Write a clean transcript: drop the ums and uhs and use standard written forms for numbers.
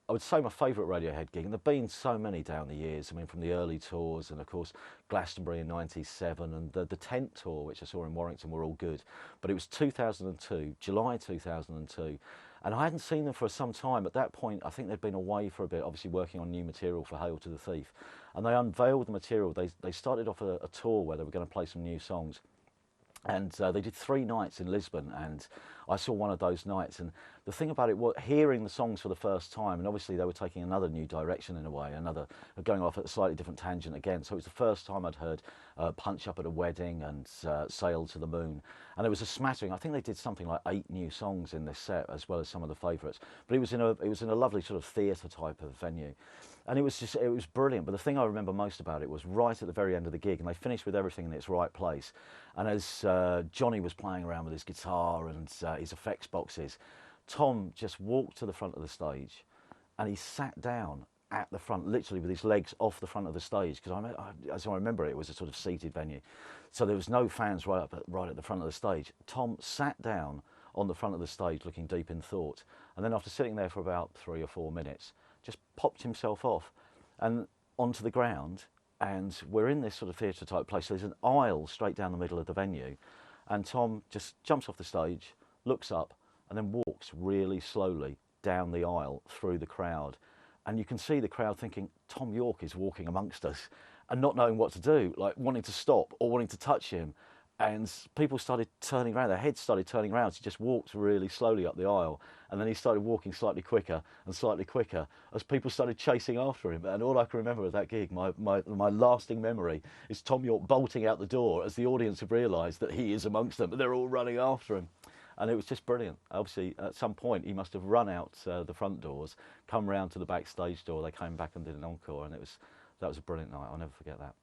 I would say my favourite Radiohead gig, and there've been so many down the years. I mean, from the early tours, and of course Glastonbury in '97, and the tent tour, which I saw in Warrington, were all good. But it was 2002, July 2002, and I hadn't seen them for some time. At that point, I think they'd been away for a bit, obviously working on new material for Hail to the Thief, and they unveiled the material. They started off a tour where they were going to play some new songs. And they did 3 nights in Lisbon, and I saw one of those nights. And the thing about it was hearing the songs for the first time, and obviously they were taking another new direction in a way, going off at a slightly different tangent again. So it was the first time I'd heard Punch Up at a Wedding and Sail to the Moon. And there was a smattering. I think they did something like 8 new songs in this set, as well as some of the favourites. But it was in a lovely sort of theatre type of venue. And it was brilliant. But the thing I remember most about it was right at the very end of the gig, and they finished with everything in its right place. And as Johnny was playing around with his guitar and his effects boxes, Tom just walked to the front of the stage, and he sat down at the front, literally with his legs off the front of the stage, because as I remember it was a sort of seated venue. So there was no fans right at the front of the stage. Tom sat down on the front of the stage looking deep in thought, and then after sitting there for about 3 or 4 minutes, just popped himself off and onto the ground. And we're in this sort of theatre type place. So there's an aisle straight down the middle of the venue, and Tom just jumps off the stage, looks up, and then walks really slowly down the aisle through the crowd. And you can see the crowd thinking, Tom York is walking amongst us, and not knowing what to do, like wanting to stop or wanting to touch him. And people started turning around, their heads started turning around. So he just walked really slowly up the aisle, and then he started walking slightly quicker and slightly quicker as people started chasing after him. And all I can remember of that gig, my lasting memory, is Tom York bolting out the door as the audience have realised that he is amongst them, but they're all running after him. And it was just brilliant. Obviously, at some point, he must have run out the front doors, come round to the backstage door. They came back and did an encore, and that was a brilliant night. I'll never forget that.